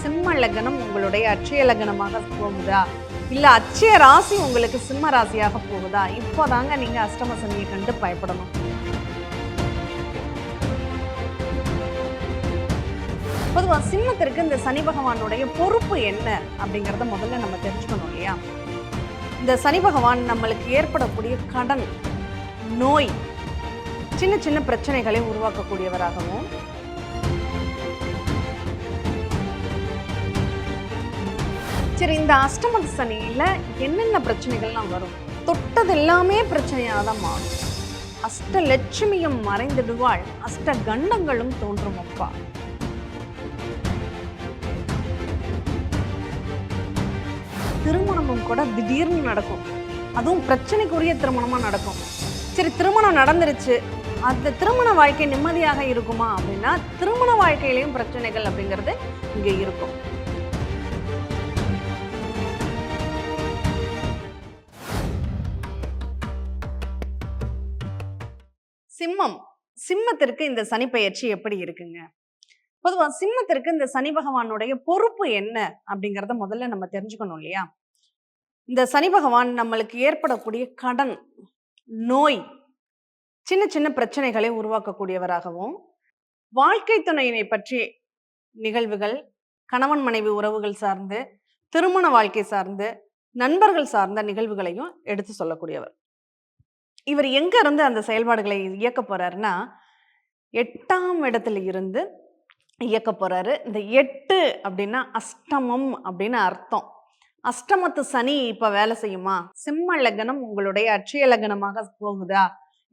சிம்ம லக்னம் உங்களுடைய அட்சய லக்னமாக போகுதா, இல்ல அட்சய ராசி உங்களுக்கு சிம்ம ராசியாக போகுதா, இப்போதாங்க நீங்க அஷ்டம சனியை கண்டு பயப்படணும். பொதுவா சிம்மத்திற்கு இந்த சனி பகவானுடைய பொறுப்பு என்ன அப்படிங்கறத முதல்ல நம்ம தெரிஞ்சுக்கணும் இல்லையா. இந்த சனி பகவான் நம்மளுக்கு ஏற்படக்கூடிய கடன், நோய், சின்ன சின்ன பிரச்சனைகளை உருவாக்கக்கூடியவராகவும், சரி இந்த அஷ்டம சனியில என்னென்ன பிரச்சனைகள்லாம் வரும், தொட்டது எல்லாமே பிரச்சனையாக தான் மாறும். அஷ்ட லட்சுமியும் மறைந்திடுவாள், அஷ்ட கண்டங்களும் தோன்றும் அப்பா. திருமணமும் கூட திடீர்னு நடக்கும், அதுவும் பிரச்சனைக்குரிய திருமணமா நடக்கும். சரி திருமணம் நடந்துருச்சு, அந்த திருமண வாழ்க்கை நிம்மதியாக இருக்குமா அப்படின்னா திருமண வாழ்க்கையிலையும் பிரச்சனைகள் அப்படிங்கிறது இங்க இருக்கும். சிம்மத்திற்கு இந்த சனி பெயர்ச்சி எப்படி இருக்குங்க? பொதுவா சிம்மத்திற்கு இந்த சனி பகவானுடைய பொறுப்பு என்ன அப்படிங்கறத முதல்ல நம்ம தெரிஞ்சுக்கணும் இல்லையா. இந்த சனி பகவான் நம்மளுக்கு ஏற்படக்கூடிய கடன், நோய், சின்ன சின்ன பிரச்சனைகளை உருவாக்கக்கூடியவராகவும், வாழ்க்கை துணையினை பற்றி நிகழ்வுகள், கணவன் மனைவி உறவுகள் சார்ந்து, திருமண வாழ்க்கை சார்ந்து, நண்பர்கள் சார்ந்த நிகழ்வுகளையும் எடுத்து சொல்லக்கூடியவர். இவர் எங்க இருந்து அந்த செயல்பாடுகளை இயக்க போறாருன்னா 8ஆம் இடத்துல இருந்து இயக்க போறாரு. இந்த 8 அப்படின்னா அஷ்டமம் அப்படின்னு அர்த்தம். அஷ்டமத்து சனி இப்ப வேலை செய்யுமா? சிம்ம லக்னம் உங்களுடைய அட்சய லக்னமாக போகுதா,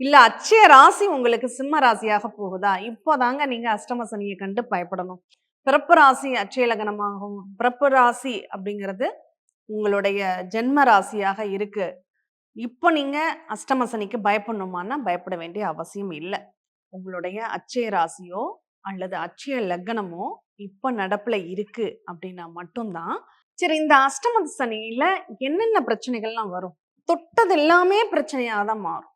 இல்ல அட்சய ராசி உங்களுக்கு சிம்ம ராசியாக போகுதா, இப்போதாங்க நீங்க அஷ்டம சனியை கண்டு பயப்படணும். பிறப்பு ராசி அட்சய லக்னமாகும். பிறப்பு ராசி அப்படிங்கிறது உங்களுடைய ஜென்ம ராசியாக இருக்கு. இப்போ நீங்க அஷ்டம சனிக்கு பயப்படணுமான்னா பயப்பட வேண்டிய அவசியம் இல்லை. உங்களுடைய அட்சய ராசியோ அல்லது அட்சய லக்னமோ இப்ப நடப்புல இருக்கு அப்படின்னா மட்டும்தான். சரி இந்த அஷ்டம சனியில என்னென்ன பிரச்சனைகள்லாம் வரும், தொட்டது எல்லாமே பிரச்சனையாக தான் மாறும்.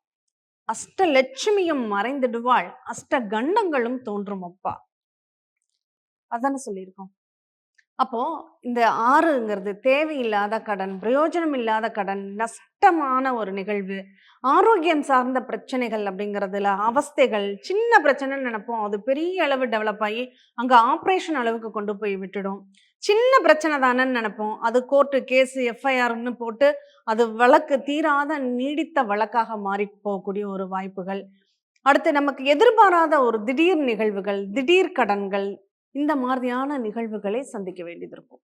அஷ்ட லட்சுமியும் மறைந்திடுவாள், அஷ்ட கண்டங்களும் தோன்றும் அப்பா. அதானே சொல்லியிருக்கோம். அப்போ இந்த 6ங்கிறது தேவையில்லாத கடன், பிரயோஜனம் இல்லாத கடன், நஷ்டமான ஒரு நிகழ்வு, ஆரோக்கியம் சார்ந்த பிரச்சனைகள் அப்படிங்கிறதுல அவஸ்தைகள், சின்ன பிரச்சனைன்னு நினைப்போம், அது பெரிய அளவு டெவலப் ஆகி அங்க ஆப்ரேஷன் அளவுக்கு கொண்டு போய் விட்டுடும். சின்ன பிரச்சனை தானேன்னு நினைப்போம், அது கோர்ட்டு கேஸு எஃப்ஐஆர்னு போட்டு அது வழக்கு தீராத நீடித்த வழக்காக மாறி போகக்கூடிய ஒரு வாய்ப்புகள். அடுத்து நமக்கு எதிர்பாராத ஒரு திடீர் நிகழ்வுகள், திடீர் கடன்கள், இந்த மாதிரியான நிகழ்வுகளை சந்திக்க வேண்டியது இருக்கும்.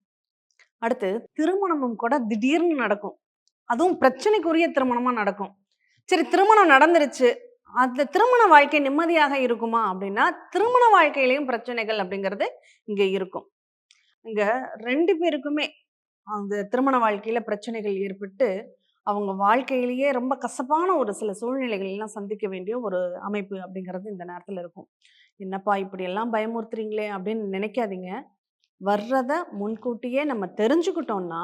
அடுத்து திருமணமும் கூட திடீர்னு நடக்கும், அதுவும் பிரச்சனைக்குரிய திருமணமா நடக்கும். சரி திருமணம் நடந்துருச்சு, அந்த திருமண வாழ்க்கை நிம்மதியாக இருக்குமா அப்படின்னா திருமண வாழ்க்கையிலையும் பிரச்சனைகள் அப்படிங்கிறது இங்க இருக்கும். இங்க 2 பேருக்குமே அந்த திருமண வாழ்க்கையில பிரச்சனைகள் ஏற்பட்டு அவங்க வாழ்க்கையிலேயே ரொம்ப கசப்பான ஒரு சில சூழ்நிலைகள் எல்லாம் சந்திக்க வேண்டிய ஒரு அமைப்பு அப்படிங்கிறது இந்த நேரத்துல இருக்கும். என்னப்பா இப்படி எல்லாம் பயமுறுத்துறீங்களே அப்படின்னு நினைக்காதீங்க. வர்றத முன்கூட்டியே நம்ம தெரிஞ்சுக்கிட்டோம்னா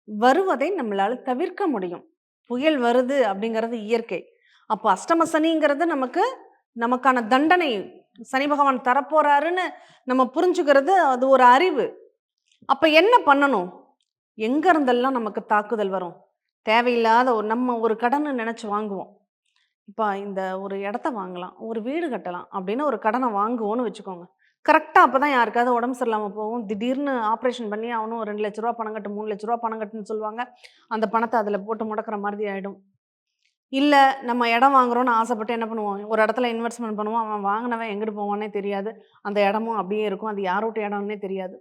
வருவதை நம்மளால தவிர்க்க முடியும். புயல் வருது அப்படிங்கிறது இயற்கை. அப்போ அஷ்டம சனிங்கிறது நமக்கான தண்டனை சனி பகவான் தரப்போறாருன்னு நம்ம புரிஞ்சுக்கிறது அது ஒரு அறிவு. அப்ப என்ன பண்ணணும்? எங்க இருந்தெல்லாம் நமக்கு தாக்குதல் வரும், தேவையில்லாத நம்ம ஒரு கடன் நினைச்சு வாங்குவோம். இப்போ இந்த ஒரு இடத்த வாங்கலாம், ஒரு வீடு கட்டலாம் அப்படின்னு ஒரு கடனை வாங்குவோன்னு வச்சுக்கோங்க. கரெக்டாக அப்போ தான் யாருக்காவது உடம்பு சரியில்லாமல் போகும், திடீர்னு ஆப்ரேஷன் பண்ணி அவனும் 2 லட்ச ரூபா பணம் கட்டு, 3 லட்ச ரூபா பணம் கட்டுன்னு சொல்லுவாங்க. அந்த பணத்தை அதில் போட்டு முடக்கிற மாதிரி ஆகிடும். இல்லை நம்ம இடம் வாங்குறோன்னு ஆசைப்பட்டு என்ன பண்ணுவோம், ஒரு இடத்துல இன்வெஸ்ட்மெண்ட் பண்ணுவோம், அவன் வாங்கினவன் எங்கிட்டு போவானே தெரியாது, அந்த இடமும் அப்படியே இருக்கும், அது யாரோட்ட இடம்னே தெரியாது.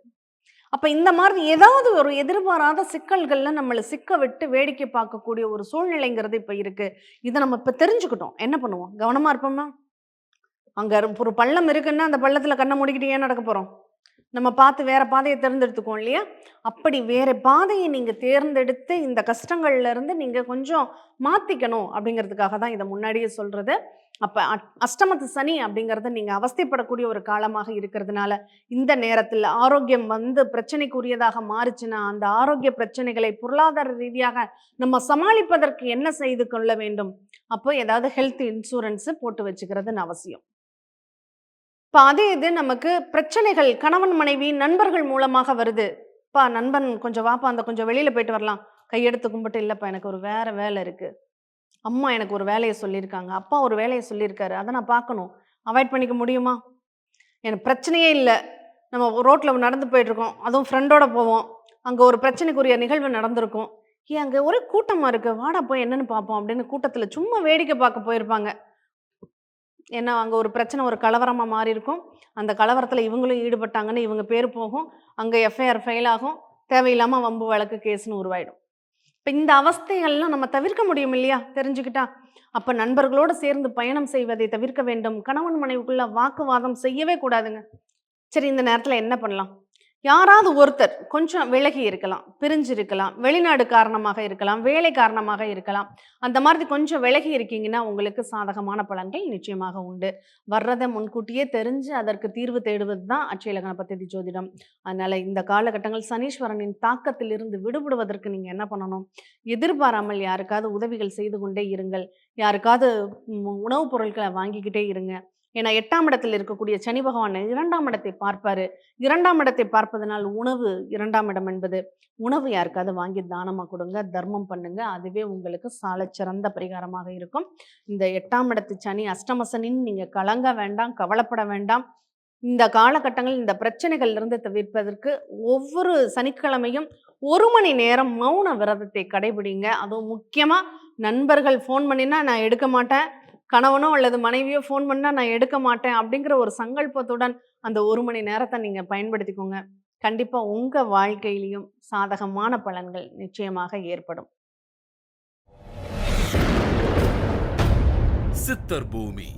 அப்போ இந்த மாதிரி ஏதாவது ஒரு எதிர்பாராத சிக்கல்கள்ல நம்மளை சிக்க விட்டு வேடிக்கை பார்க்கக்கூடிய ஒரு சூழ்நிலைங்கிறது இப்போ இருக்கு. இதை நம்ம இப்போ தெரிஞ்சுக்கிட்டோம், என்ன பண்ணுவோம்? கவனமா இருப்போமா? அங்க ஒரு பள்ளம் இருக்குன்னா அந்த பள்ளத்துல கண்ணை மூடிக்கிட்டு ஏன் நடக்க போறோம்? நம்ம பார்த்து வேற பாதையை தேர்ந்தெடுத்துக்கோம் இல்லையா. அப்படி வேற பாதையை நீங்க தேர்ந்தெடுத்து இந்த கஷ்டங்கள்ல இருந்து நீங்க கொஞ்சம் மாத்திக்கணும் அப்படிங்கிறதுக்காக தான் இதை முன்னாடியே சொல்றது. அப்ப அஷ்டமத்து சனி அப்படிங்கறத நீங்க அவஸ்தைப்படக்கூடிய ஒரு காலமாக இருக்கிறதுனால இந்த நேரத்தில் ஆரோக்கியம் பிரச்சனைக்குரியதாக மாறுச்சுன்னா அந்த ஆரோக்கிய பிரச்சனைகளை பொருளாதார ரீதியாக நம்ம சமாளிப்பதற்கு என்ன செய்து கொள்ள வேண்டும்? அப்போ ஏதாவது ஹெல்த் இன்சூரன்ஸ் போட்டு வச்சுக்கிறதுன்னு அவசியம். இப்ப அதே இது நமக்கு பிரச்சனைகள் கணவன், மனைவி, நண்பர்கள் மூலமாக வருது. நண்பன் கொஞ்சம் வாப்பா அந்த கொஞ்சம் வெளியில போயிட்டு வரலாம். கையெடுத்து கும்பிட்டு, இல்லப்பா எனக்கு ஒரு வேற வேலை இருக்கு. அம்மா எனக்கு ஒரு வேலைய சொல்லியிருக்காங்க. அப்பா ஒரு வேலைய சொல்லியிருக்காரு. அத நான் பார்க்கணும். அவாய்ட் பண்ணிக்க முடியுமா? எனக்கு பிரச்சனையே இல்ல. நம்ம ரோட்ல நடந்து போயிட்டுருக்கோம். அதுவும் ஃப்ரெண்டோட போவோம். அங்க ஒரு பிரச்சனைக்குரிய நிகழ்வு நடந்திருக்கும். "ஏன் அங்க ஒரே கூட்டமா இருக்கு. வாடா போய் என்னன்னு பார்ப்போம்." அப்படின்னு கூட்டத்துல சும்மா வேடிக்கை பார்க்க போயிருப்பாங்க. ஏன்னா, அங்க ஒரு பிரச்சனை, ஒரு கலவரமா மாறியிருக்கும். அந்த கலவரத்துல இவங்களும் ஈடுபட்டாங்கன்னு இவங்க பேரு போகும். அங்க எஃப்ஐஆர் ஃபைல் ஆகும். தேவையில்லாம வம்பு, வழக்கு, கேஸ்ன்னு உருவாயிடும். இப்ப இந்த அவஸ்தைகள்லாம் நம்ம தவிர்க்க முடியும் இல்லையா? தெரிஞ்சுக்கிட்டா. அப்ப நண்பர்களோடு சேர்ந்து பயணம் செய்வதை தவிர்க்க வேண்டும். கணவன் மனைவிக்குள்ள வாக்குவாதம் செய்யவே கூடாதுங்க. சரி, இந்த நேரத்துல என்ன பண்ணலாம்? யாராவது ஒருத்தர் கொஞ்சம் விலகி இருக்கலாம், பிரிஞ்சு இருக்கலாம், வெளிநாடு காரணமாக இருக்கலாம், வேலை காரணமாக இருக்கலாம். அந்த மாதிரி கொஞ்சம் விலகி இருக்கீங்கன்னா, உங்களுக்கு சாதகமான பலன்கள் நிச்சயமாக உண்டு. வர்றத முன்கூட்டியே தெரிஞ்சு அதற்கு தீர்வு தேடுவது தான் அட்சய லக்ன பத்ததி ஜோதிடம். அதனால இந்த காலகட்டங்கள் சனீஸ்வரனின் தாக்கத்திலிருந்து விடுபடுவதற்கு நீங்க என்ன பண்ணணும்? எதிர்பாராமல் யாருக்காவது உதவிகள் செய்து கொண்டே இருங்கள். யாருக்காவது உணவுப் பொருட்கள வாங்கிக்கிட்டே இருங்க. ஏன்னா 8ஆம் இடத்தில் இருக்கக்கூடிய சனி பகவான் 2ஆம் இடத்தை பார்ப்பாரு. 2ஆம் இடத்தை பார்ப்பதனால் உணவு 2ஆம் இடம் என்பது. உணவு யாருக்காவது வாங்கி தானமா கொடுங்க, தர்மம் பண்ணுங்க. அதுவே உங்களுக்கு சாலச் சிறந்த பரிகாரமாக இருக்கும். இந்த 8ஆம் இடத்து சனி, அஷ்டம சனின்னு நீங்க கலங்க வேண்டாம், கவலைப்பட வேண்டாம். இந்த காலகட்டங்களில் இந்த பிரச்சனைகள்லிருந்து தவிர்ப்பதற்கு ஒவ்வொரு சனிக்கிழமையும் 1 மணி நேரம் மௌன விரதத்தை கடைபிடிங்க. அதுவும் முக்கியமா நண்பர்கள் ஃபோன் பண்ணினா நான் எடுக்க மாட்டேன். கணவனோ அல்லது மனைவியோ ஃபோன் பண்ணா நான் எடுக்க மாட்டேன் அப்படிங்கிற ஒரு சங்கல்பத்துடன் அந்த 1 மணி நேரத்த நீங்க பயன்படுத்திக்கோங்க. கண்டிப்பா உங்க வாழ்க்கையிலயும் சாதகமான பலன்கள் நிச்சயமாக ஏற்படும். சித்தர் பூமி